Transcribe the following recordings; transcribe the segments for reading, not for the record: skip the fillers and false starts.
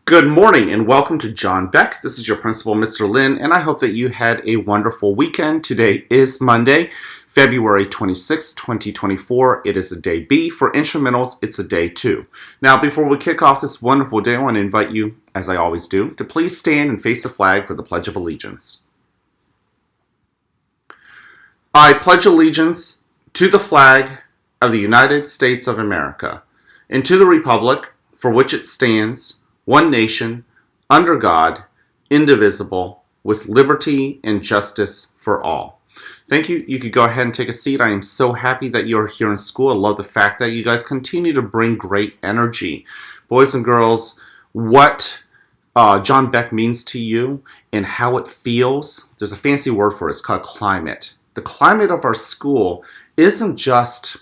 Good morning and welcome to John Beck. This is your principal, Mr. Lin, and I hope that you had a wonderful weekend. Today is Monday, February 26, 2024. It is a day B. For instrumentals, it's a day 2. Now, before we kick off this wonderful day, I want to invite you, as I always do, to please stand and face the flag for the Pledge of Allegiance. I pledge allegiance to the flag of the United States of America and to the republic for which it stands, one nation, under God, indivisible, with liberty and justice for all. Thank you. You could go ahead and take a seat. I am so happy that you're here in school. I love the fact that you guys continue to bring great energy. Boys and girls, what John Beck means to you and how it feels, there's a fancy word for it. It's called climate. The climate of our school isn't just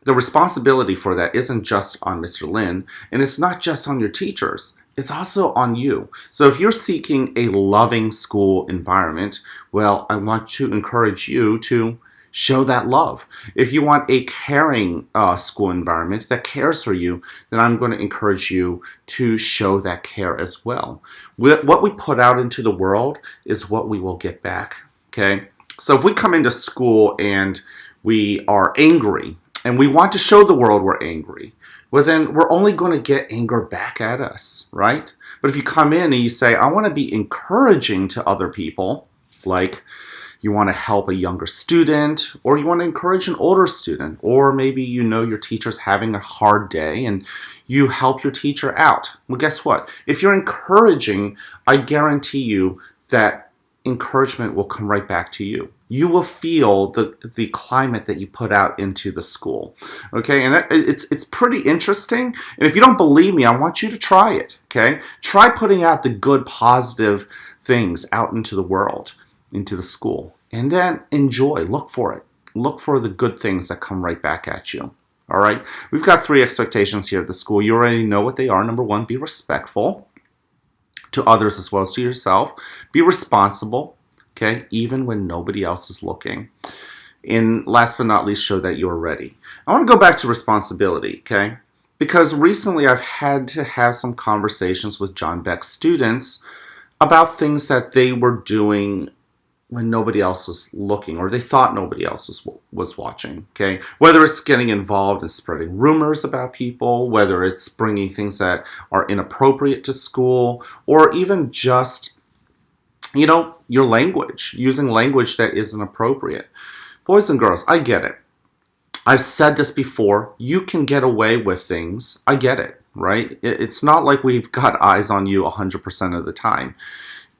the responsibility for that isn't just on Mr. Lin, and it's not just on your teachers. It's also on you. So if you're seeking a loving school environment, well, I want to encourage you to show that love. If you want a caring school environment that cares for you, then I'm going to encourage you to show that care as well. What we put out into the world is what we will get back, okay? So if we come into school and we are angry, and we want to show the world we're angry, well then we're only going to get anger back at us, right? But if you come in and you say, I want to be encouraging to other people, like you want to help a younger student, or you want to encourage an older student, or maybe you know your teacher's having a hard day and you help your teacher out. Well, guess what? If you're encouraging, I guarantee you that encouragement will come right back to you. You will feel the climate that you put out into the school, okay? And it's pretty interesting. And if you don't believe me, I want you to try it, okay? Try putting out the good, positive things out into the world, into the school, and then enjoy. Look for it. Look for the good things that come right back at you. All right? We've got 3 expectations here at the school. You already know what they are. Number 1, be respectful to others as well as to yourself. Be responsible, okay, even when nobody else is looking. And last but not least, show that you're ready. I want to go back to responsibility, okay, because recently I've had to have some conversations with John Beck students about things that they were doing when nobody else was looking, or they thought nobody else was watching, okay? Whether it's getting involved in spreading rumors about people, whether it's bringing things that are inappropriate to school, or even just, you know, your language, using language that isn't appropriate. Boys and girls, I get it. I've said this before. You can get away with things. I get it, right? It's not like we've got eyes on you 100% of the time.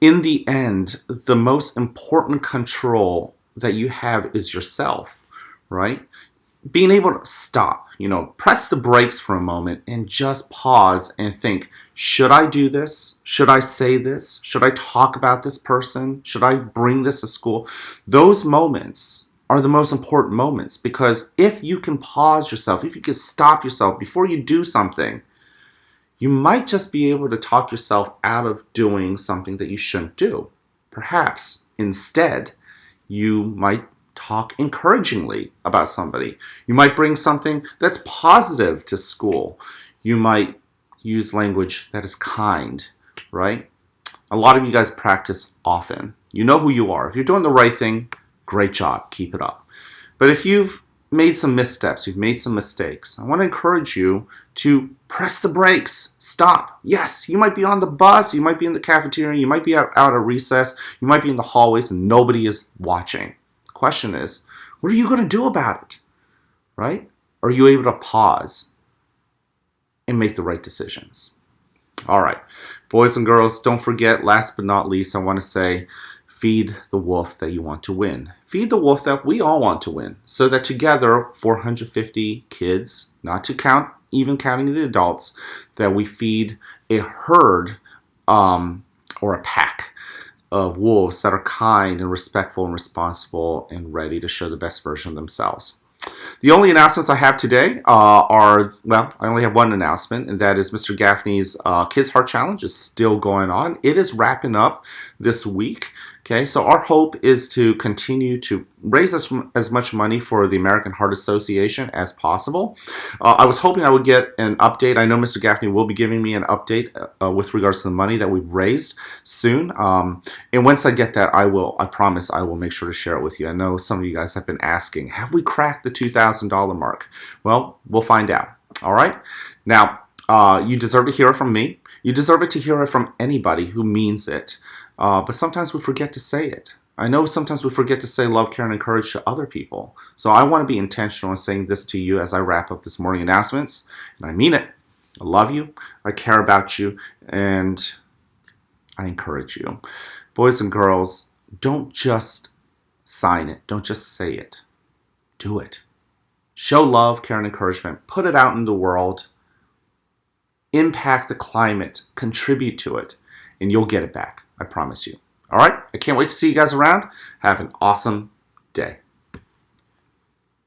In the end, the most important control that you have is yourself, right? Being able to stop, you know, press the brakes for a moment and just pause and think, should I do this? Should I say this? Should I talk about this person? Should I bring this to school? Those moments are the most important moments, because if you can pause yourself, if you can stop yourself before you do something, you might just be able to talk yourself out of doing something that you shouldn't do. Perhaps instead, you might talk encouragingly about somebody. You might bring something that's positive to school. You might use language that is kind, right? A lot of you guys practice often. You know who you are. If you're doing the right thing, great job. Keep it up. But if you've made some missteps, you've made some mistakes, I want to encourage you to press the brakes. Stop. Yes, you might be on the bus, you might be in the cafeteria, you might be out at recess, you might be in the hallways and nobody is watching. The question is, what are you going to do about it? Right? Are you able to pause and make the right decisions? All right. Boys and girls, don't forget, last but not least, I want to say, feed the wolf that you want to win. Feed the wolf that we all want to win, so that together, 450 kids, not to count, even counting the adults, that we feed a herd or a pack of wolves that are kind and respectful and responsible and ready to show the best version of themselves. The only announcements I have today well, I only have one announcement, and that is Mr. Gaffney's Kids Heart Challenge is still going on. It is wrapping up this week. Okay, so our hope is to continue to raise as much money for the American Heart Association as possible. I was hoping I would get an update. I know Mr. Gaffney will be giving me an update with regards to the money that we've raised soon. And once I get that, I promise I will make sure to share it with you. I know some of you guys have been asking, have we cracked the $2,000 mark? Well, we'll find out. All right? Now, you deserve to hear it from me. You deserve it to hear it from anybody who means it. But sometimes we forget to say it. I know sometimes we forget to say love, care, and encourage to other people. So I want to be intentional in saying this to you as I wrap up this morning announcements. And I mean it. I love you. I care about you. And I encourage you. Boys and girls, don't just sign it. Don't just say it. Do it. Show love, care, and encouragement. Put it out in the world. Impact the climate. Contribute to it. And you'll get it back. I promise you. All right? I can't wait to see you guys around. Have an awesome day.